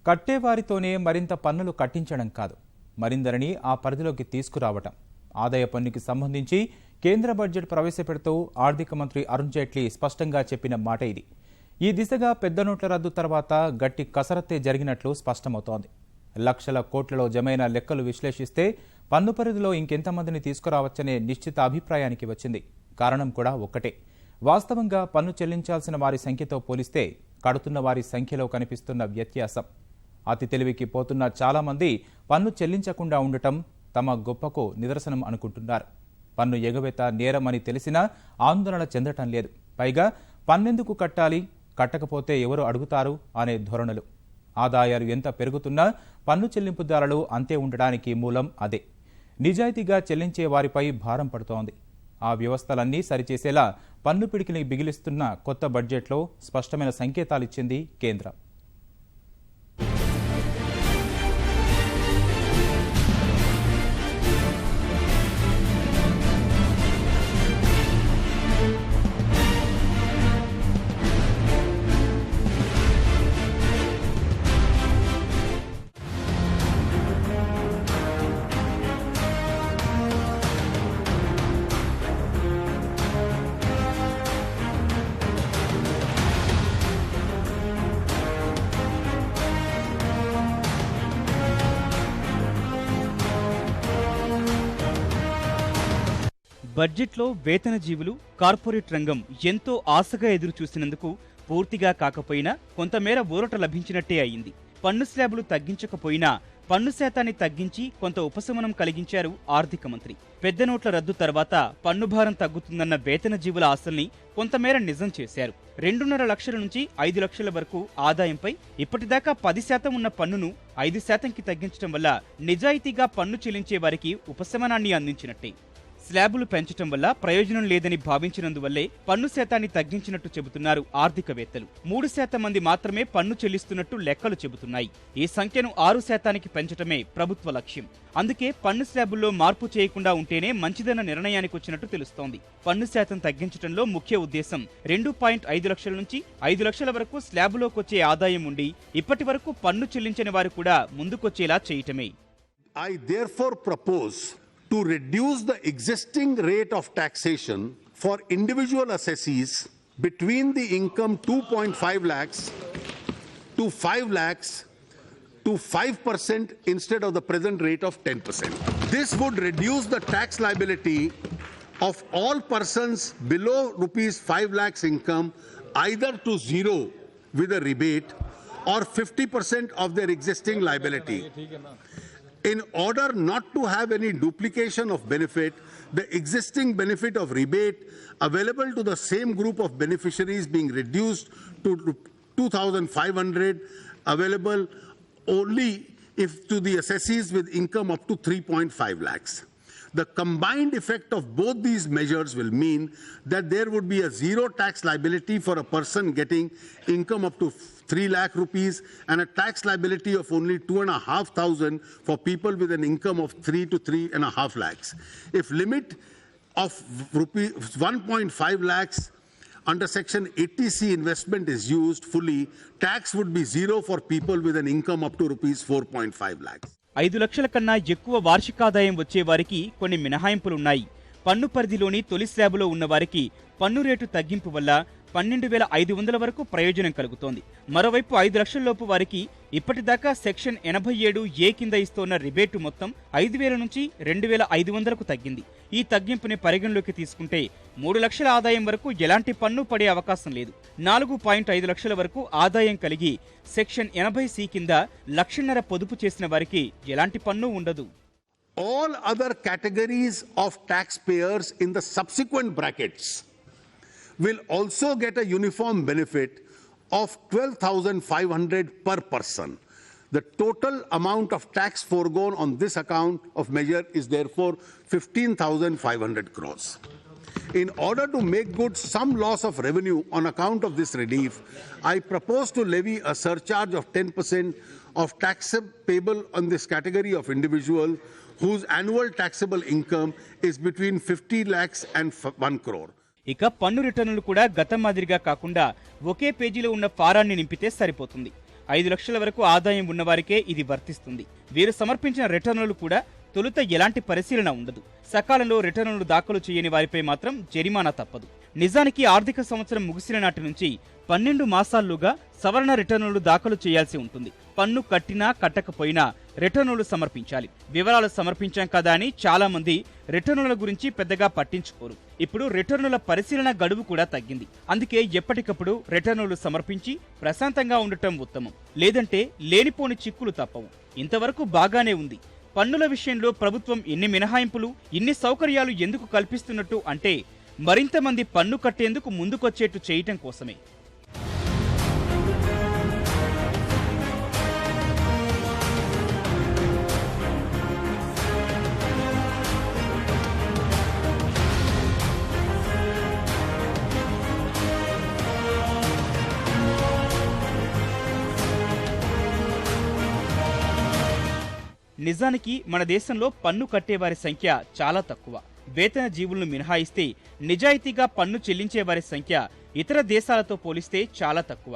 కట్టేవారితోనే మరింత పన్నులు కట్టించడం కాదు, మరిందరిని ఆ పరిధిలోకి తీసుకురావటం. ఆదాయ పన్నుకి సంబంధించి కేంద్ర బడ్జెట్ ప్రవేశపెడుతూ ఆర్థిక మంత్రి అరుణ్ జైట్లీ స్పష్టంగా చెప్పిన మాట ఇది. ఈ దిశగా పెద్ద నోట్ల రద్దు తర్వాత గట్టి కసరత్తే జరిగినట్లు స్పష్టమవుతోంది. లక్షల కోట్లలో జమైన లెక్కలు విశ్లేషిస్తే పన్ను పరిధిలో ఇంకెంతమందిని తీసుకురావచ్చనే నిశ్చిత అభిప్రాయానికి వచ్చింది. కారణం కూడా ఒక్కటే. వాస్తవంగా పన్ను చెల్లించాల్సిన వారి సంఖ్యతో పోలిస్తే కడుతున్న వారి సంఖ్యలో కనిపిస్తున్న వ్యత్యాసం. అతి తెలివికి పోతున్న చాలామంది పన్ను చెల్లించకుండా ఉండటం తమ గొప్పకు నిదర్శనం అనుకుంటున్నారు. పన్ను ఎగవేత నేరమని తెలిసినా ఆందోళన చెందటం లేదు. పైగా పన్నెందుకు కట్టాలి, కట్టకపోతే ఎవరు అడుగుతారు అనే ధోరణులు. ఆదాయాలు ఎంత పెరుగుతున్నా పన్ను చెల్లింపుదారులు అంతే ఉండడానికి మూలం అదే. నిజాయితీగా చెల్లించే వారిపై భారం పడుతోంది. ఆ వ్యవస్థలన్నీ సరిచేసేలా పన్ను పిడికిని బిగిలిస్తున్న కొత్త బడ్జెట్లో స్పష్టమైన సంకేతాలిచ్చింది కేంద్రం. బడ్జెట్లో వేతన జీవులు, కార్పొరేట్ రంగం ఎంతో ఆశగా ఎదురు చూసినందుకు పూర్తిగా కాకపోయినా కొంతమేర ఊరట లభించినట్టే అయింది. పన్ను స్లాబులు తగ్గించకపోయినా పన్ను శాతాన్ని తగ్గించి కొంత ఉపశమనం కలిగించారు ఆర్థిక మంత్రి. పెద్ద నోట్ల రద్దు తర్వాత పన్ను భారం తగ్గుతుందన్న వేతన జీవుల ఆశల్ని కొంతమేర నిజం చేశారు. 2.5 లక్షల నుంచి 5 లక్షల వరకు ఆదాయంపై ఇప్పటిదాకా 10% ఉన్న పన్నును 5%కి తగ్గించడం వల్ల నిజాయితీగా పన్ను చెల్లించే వారికి ఉపశమనాన్ని అందించినట్టే. స్లాబులు పెంచడం వల్ల ప్రయోజనం లేదని భావించినందువల్లే పన్ను శాతాన్ని తగ్గించినట్టు చెబుతున్నారు ఆర్థికవేత్తలు. 3% మంది మాత్రమే పన్ను చెల్లిస్తున్నట్టు లెక్కలు చెబుతున్నాయి. ఈ సంఖ్యను 6%కి పెంచడమే ప్రభుత్వ లక్ష్యం. అందుకే పన్ను స్లాబుల్లో మార్పు చేయకుండా ఉంటేనే మంచిదన్న నిర్ణయానికి వచ్చినట్టు తెలుస్తోంది. పన్ను శాతం తగ్గించడంలో ముఖ్య ఉద్దేశం 2.5 లక్షల నుంచి 5 లక్షల వరకు స్లాబులోకొచ్చే ఆదాయం ఉండి ఇప్పటి వరకు పన్ను చెల్లించని వారు కూడా ముందుకొచ్చేలా చేయటమే. I therefore propose to reduce the existing rate of taxation for individual assessees between the income 2.5 lakhs to 5 lakhs to 5% instead of the present rate of 10%. This would reduce the tax liability of all persons below rupees 5 lakhs income either to zero with a rebate or 50% of their existing liability. In order not to have any duplication of benefit, the existing benefit of rebate available to the same group of beneficiaries being reduced to 2,500 available only if to the assessees with income up to 3.5 lakhs. The combined effect of both these measures will mean that there would be a zero tax liability for a person getting income up to 3 lakh rupees and a tax liability of only 2,500 for people with an income of 3 to 3.5 lakhs. If limit of rupees 1.5 lakhs under section 80C investment is used fully, tax would be zero for people with an income up to rupees 4.5 lakhs. 5 లక్షల కన్నా ఎక్కువ వార్షికాదాయం వచ్చే వారికి కొన్ని మినహాయింపులున్నాయి. పన్ను పరిధిలోని తొలి స్లాబులో ఉన్న వారికి పన్ను రేటు తగ్గింపు వల్ల 12,500 వరకు ప్రయోజనం కలుగుతోంది. మరోవైపు 5 లక్షల లోపు వారికి ఇప్పటిదాకా సెక్షన్ 87A కింద ఇస్తోన్న రిబేటు మొత్తం 5,000 నుంచి 2,500కు తగ్గింది. ఈ తగ్గింపుని పరిగణలోకి తీసుకుంటే 3 లక్షల ఆదాయం వరకు ఎలాంటి పన్ను పడే అవకాశం లేదు. 4.5 లక్షల వరకు ఆదాయం కలిగి సెక్షన్ 80C కింద 1.5 లక్షల పొదుపు చేసిన వారికి ఎలాంటి పన్ను ఉండదు. All other categories of taxpayers in the subsequent brackets will also get a uniform benefit of 12,500 per person. The total amount of tax foregone on this account of measure is therefore 15,500 crores. In order to make good some loss of revenue on account of this relief, I propose to levy a surcharge of 10% of tax payable on this category of individual whose annual taxable income is between 50 lakhs and 1 crore. ఇక పన్ను రిటర్నులు కూడా గతం మాదిరిగా కాకుండా ఒకే పేజీలో ఉన్న ఫారాన్ని నింపితే సరిపోతుంది. 5 లక్షల వరకు ఆదాయం ఉన్నవారికే ఇది వర్తిస్తుంది. వీరు సమర్పించిన రిటర్నులు కూడా తొలుత ఎలాంటి పరిశీలన ఉండదు. సకాలంలో రిటర్నులు దాఖలు చేయని వారిపై మాత్రం జరిమానా తప్పదు. నిజానికి ఆర్థిక సంవత్సరం ముగిసిన నాటి నుంచి 12 మాసాల్లోగా సవరణ రిటర్నులు దాఖలు చేయాల్సి ఉంటుంది. పన్ను కట్టినా కట్టకపోయినా రిటర్నులు సమర్పించాలి. వివరాలు సమర్పించాం కదా అని చాలా మంది రిటర్నుల గురించి పెద్దగా పట్టించుకోరు. ఇప్పుడు రిటర్నుల పరిశీలన గడువు కూడా తగ్గింది. అందుకే ఎప్పటికప్పుడు రిటర్నులు సమర్పించి ప్రశాంతంగా ఉండటం ఉత్తమం. లేదంటే లేనిపోని చిక్కులు తప్పవు. ఇంతవరకు బాగానే ఉంది. పన్నుల విషయంలో ప్రభుత్వం ఇన్ని మినహాయింపులు, ఇన్ని సౌకర్యాలు ఎందుకు కల్పిస్తున్నట్టు అంటే మరింత మంది పన్ను కట్టేందుకు ముందుకొచ్చేట్టు చేయటం కోసమే. నిజానికి మన దేశంలో పన్ను కట్టేవారి సంఖ్య చాలా తక్కువ. వేతన జీవులను మినహాయిస్తే నిజాయితీగా పన్ను చెల్లించేవారి సంఖ్య ఇతర దేశాలతో పోలిస్తే చాలా తక్కువ.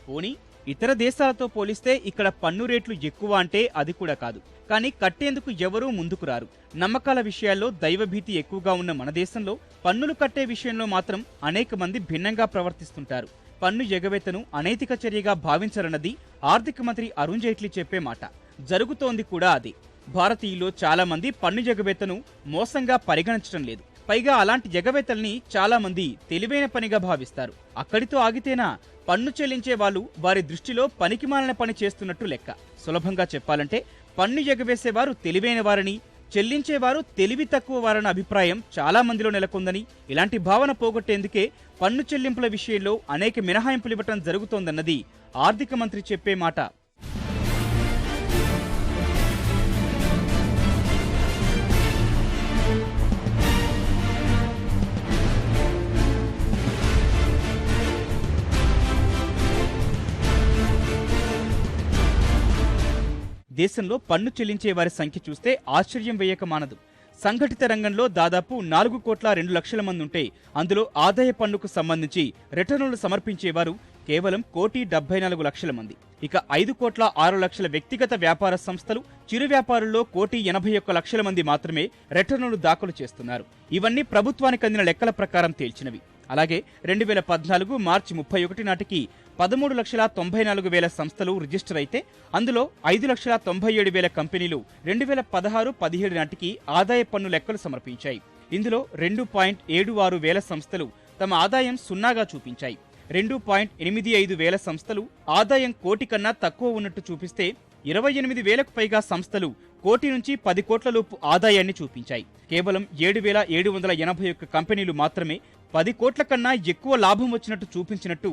పోనీ ఇతర దేశాలతో పోలిస్తే ఇక్కడ పన్ను రేట్లు ఎక్కువ అంటే అది కూడా కాదు. కానీ కట్టేందుకు ఎవరూ ముందుకు రారు. నమ్మకాల విషయాల్లో దైవభీతి ఎక్కువగా ఉన్న మన దేశంలో పన్నులు కట్టే విషయంలో మాత్రం అనేక మంది భిన్నంగా ప్రవర్తిస్తుంటారు. పన్ను ఎగవేతను అనైతిక చర్యగా భావించరన్నది ఆర్థిక మంత్రి అరుణ్ జైట్లీ చెప్పే మాట. జరుగుతోంది కూడా అదే. భారతీయులు చాలా మంది పన్ను ఎగవేతను మోసంగా పరిగణించడం లేదు. పైగా అలాంటి ఎగవేతల్ని చాలా మంది తెలివైన పనిగా భావిస్తారు. అక్కడితో ఆగితేనా? పన్ను చెల్లించే వాళ్ళు వారి దృష్టిలో పనికిమాలిన పని చేస్తున్నట్టు లెక్క. సులభంగా చెప్పాలంటే పన్ను ఎగవేసేవారు తెలివైన వారని, చెల్లించేవారు తెలివి తక్కువ వారన్న అభిప్రాయం చాలా మందిలో నెలకొందని, ఇలాంటి భావన పోగొట్టేందుకే పన్ను చెల్లింపుల విషయంలో అనేక మినహాయింపులు ఇవ్వటం జరుగుతోందన్నది ఆర్థిక మంత్రి చెప్పే మాట. దేశంలో పన్ను చెల్లించే వారి సంఖ్య చూస్తే ఆశ్చర్యం వేయక మానదు. సంఘటిత రంగంలో దాదాపు 4,02,00,000 మంది ఉంటే అందులో ఆదాయ పన్నుకు సంబంధించి రిటర్నులు సమర్పించేవారు కేవలం 1,74,00,000 మంది. ఇక 5,06,00,000 వ్యక్తిగత వ్యాపార సంస్థలు, చిరు వ్యాపారుల్లో 1,81,00,000 మంది మాత్రమే రిటర్నులు దాఖలు చేస్తున్నారు. ఇవన్నీ ప్రభుత్వానికి అందిన లెక్కల ప్రకారం తేల్చినవి. అలాగే 2014 మార్చి 31 నాటికి 13,94,000 సంస్థలు రిజిస్టర్ అయితే అందులో 5,97,000 కంపెనీలు 2016-17 నాటికి ఆదాయ పన్ను లెక్కలు సమర్పించాయి. ఇందులో 2.76 సంస్థలు తమ ఆదాయం సున్నాగా చూపించాయి. 2.85 సంస్థలు ఆదాయం 1 కోటి కన్నా తక్కువ ఉన్నట్టు చూపిస్తే 28,000కు పైగా సంస్థలు 1 కోటి నుంచి 10 కోట్ల లోపు ఆదాయాన్ని చూపించాయి. కేవలం 7,781 కంపెనీలు మాత్రమే 10 కోట్ల కన్నా ఎక్కువ లాభం వచ్చినట్టు చూపించినట్టు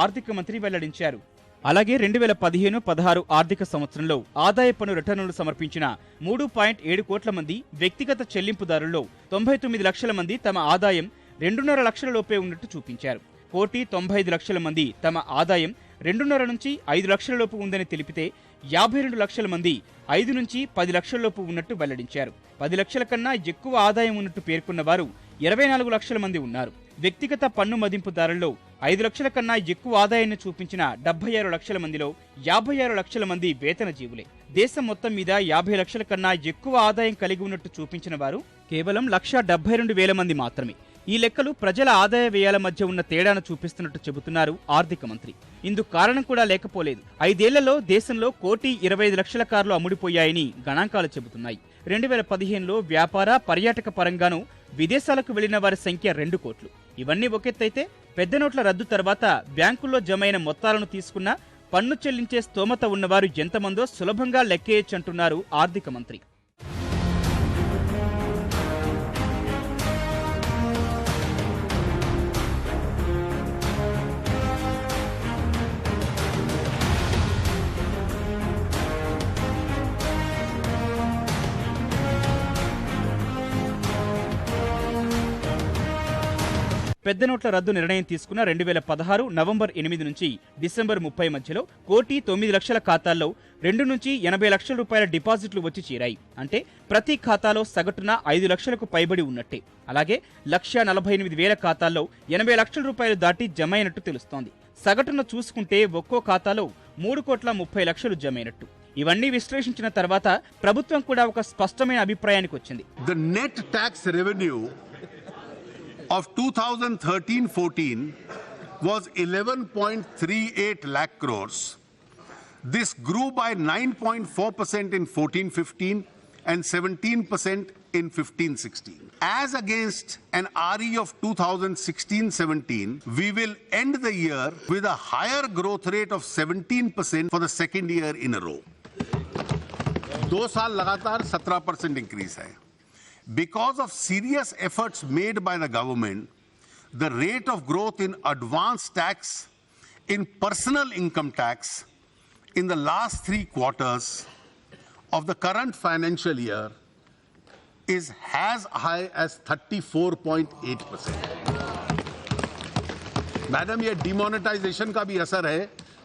ఆర్థిక మంత్రి వెల్లడించారు. అలాగే 2015-16 ఆర్థిక సంవత్సరంలో ఆదాయ పన్ను రిటర్నులు సమర్పించిన 3.7 కోట్ల మంది వ్యక్తిగత చెల్లింపుదారుల్లో 99 లక్షల మంది తమ ఆదాయం 2.5 లక్షల లోపే ఉన్నట్టు చూపించారు. 1,95 మంది తమ ఆదాయం 2.5 నుంచి 5 లక్షల లోపు ఉందని తెలిపితే 52 లక్షల మంది 5 నుంచి 10 లక్షల లోపు ఉన్నట్టు వెల్లడించారు. 10 లక్షల కన్నా ఎక్కువ ఆదాయం ఉన్నట్టు పేర్కొన్న వారు 24 లక్షల మంది ఉన్నారు. వ్యక్తిగత పన్ను మదింపుదారుల్లో 5 లక్షల కన్నా ఎక్కువ ఆదాయాన్ని చూపించిన 76 లక్షల మందిలో 56 లక్షల మంది వేతన జీవులే. దేశం మొత్తం మీద 50 లక్షల కన్నా ఎక్కువ ఆదాయం కలిగి ఉన్నట్టు చూపించిన వారు కేవలం 1,72,000 మంది మాత్రమే. ఈ లెక్కలు ప్రజల ఆదాయ వ్యయాల మధ్య ఉన్న తేడాను చూపిస్తున్నట్టు చెబుతున్నారు ఆర్థిక మంత్రి. ఇందుకు కారణం కూడా లేకపోలేదు. 5 ఏళ్లలో దేశంలో 1,25,00,000 కార్లు అమ్ముడిపోయాయని గణాంకాలు చెబుతున్నాయి. 2015లో వ్యాపార, పర్యాటక పరంగానూ విదేశాలకు వెళ్లిన వారి సంఖ్య 2 కోట్లు. ఇవన్నీ ఒకెత్తైతే పెద్ద నోట్ల రద్దు తర్వాత బ్యాంకుల్లో జమైన మొత్తాలను తీసుకున్న పన్ను చెల్లించే స్తోమత ఉన్నవారు ఎంతమందో సులభంగా లెక్కేయొచ్చంటున్నారు ఆర్థిక మంత్రి. పెద్ద నోట్ల రద్దు నిర్ణయం తీసుకున్న 2016 నవంబర్ 8 నుంచి డిసెంబర్ 30 మధ్యలో 1,09,00,000 ఖాతాల్లో 2 నుంచి 80 లక్షల రూపాయల డిపాజిట్లు వచ్చి చేరాయి. అంటే ప్రతి ఖాతాలో సగటున 5 లక్షలకు పైబడి ఉన్నట్టే. అలాగే 1,48,000 ఖాతాల్లో 80 లక్షల రూపాయలు దాటి జమ అయినట్టు తెలుస్తోంది. సగటున చూసుకుంటే ఒక్కో ఖాతాలో 3,30,00,000 జమైనట్టు. ఇవన్నీ విశ్లేషించిన తర్వాత ప్రభుత్వం కూడా ఒక స్పష్టమైన అభిప్రాయానికి వచ్చింది. The net tax revenue of 2013-14 was 11.38 lakh crores. This grew by 9.4% in 14-15 and 17% in 15-16. As against an RE of 2016-17, we will end the year with a higher growth rate of 17% for the second year in a row. 2 साल लगातार 17% increase है. Because of serious efforts made by the government, the rate of growth in advance tax, in personal income tax, in the last 3 quarters of the current financial year is as high as 34.8%. Madam, ये demonetisation का भी असर है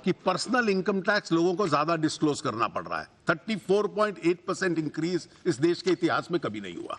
कि personal income tax लोगों को ज्यादा disclose करना पड़ रहा है. 34.8% इंक्रीज इस देश के इतिहास में कभी नहीं हुआ.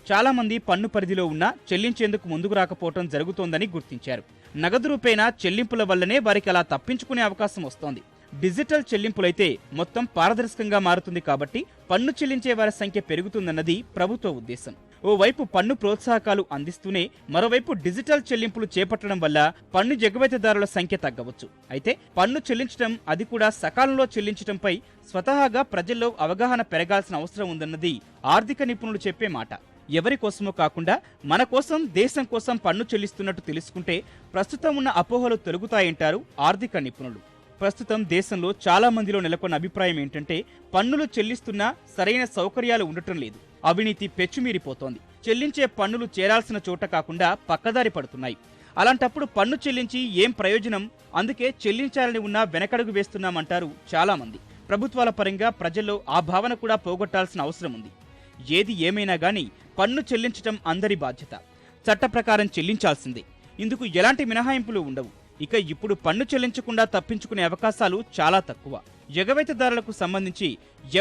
చాలా మంది పన్ను పరిధిలో ఉన్నా చెల్లించేందుకు ముందుకు రాకపోవడం జరుగుతోందని గుర్తించారు. నగదు రూపేణా చెల్లింపుల వల్లనే వారికి అలా తప్పించుకునే అవకాశం వస్తోంది. డిజిటల్ చెల్లింపులైతే మొత్తం పారదర్శకంగా మారుతుంది కాబట్టి పన్ను చెల్లించే వారి సంఖ్య పెరుగుతుందన్నది ప్రభుత్వ ఉద్దేశం. ఓవైపు పన్ను ప్రోత్సాహకాలు అందిస్తూనే మరోవైపు డిజిటల్ చెల్లింపులు చేపట్టడం వల్ల పన్ను ఎగవేతదారుల సంఖ్య తగ్గవచ్చు. అయితే పన్ను చెల్లించడం, అది కూడా సకాలంలో చెల్లించడంపై స్వతహాగా ప్రజల్లో అవగాహన పెరగాల్సిన అవసరం ఉందన్నది ఆర్థిక నిపుణులు చెప్పే మాట. ఎవరి కోసమో కాకుండా మన కోసం, దేశం కోసం పన్ను చెల్లిస్తున్నట్టు తెలుసుకుంటే ప్రస్తుతం ఉన్న అపోహలు తొలగుతాయంటారు ఆర్థిక నిపుణులు. ప్రస్తుతం దేశంలో చాలా మందిలో నెలకొన్న అభిప్రాయం ఏంటంటే పన్నులు చెల్లిస్తున్నా సరైన సౌకర్యాలు ఉండటం లేదు. అవినీతి పెచ్చుమీరిపోతోంది. చెల్లించే పన్నులు చేరాల్సిన చోట కాకుండా పక్కదారి పడుతున్నాయి. అలాంటప్పుడు పన్ను చెల్లించి ఏం ప్రయోజనం? అందుకే చెల్లించాలని ఉన్నా వెనకడుగు వేస్తున్నామంటారు చాలా మంది. ప్రభుత్వాల పరంగా ప్రజల్లో ఆ భావన కూడా పోగొట్టాల్సిన అవసరం ఉంది. ఏది ఏమైనా గానీ పన్ను చెల్లించటం అందరి బాధ్యత. చట్ట ప్రకారం చెల్లించాల్సిందే. ఇందుకు ఎలాంటి మినహాయింపులు ఉండవు. ఇక ఇప్పుడు పన్ను చెల్లించకుండా తప్పించుకునే అవకాశాలు చాలా తక్కువ. ఎగవేతదారులకు సంబంధించి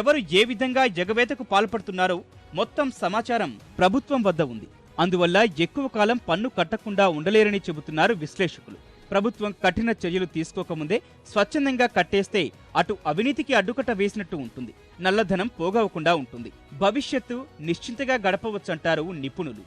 ఎవరు ఏ విధంగా ఎగవేతకు పాల్పడుతున్నారో మొత్తం సమాచారం ప్రభుత్వం వద్ద ఉంది. అందువల్ల ఎక్కువ కాలం పన్ను కట్టకుండా ఉండలేరని చెబుతున్నారు విశ్లేషకులు. ప్రభుత్వం కఠిన చర్యలు తీసుకోకముందే స్వచ్ఛందంగా కట్టేస్తే అటు అవినీతికి అడ్డుకట్ట వేసినట్టు ఉంటుంది, నల్లధనం పోగవకుండా ఉంటుంది, భవిష్యత్తు నిశ్చింతగా గడపవచ్చంటారు నిపుణులు.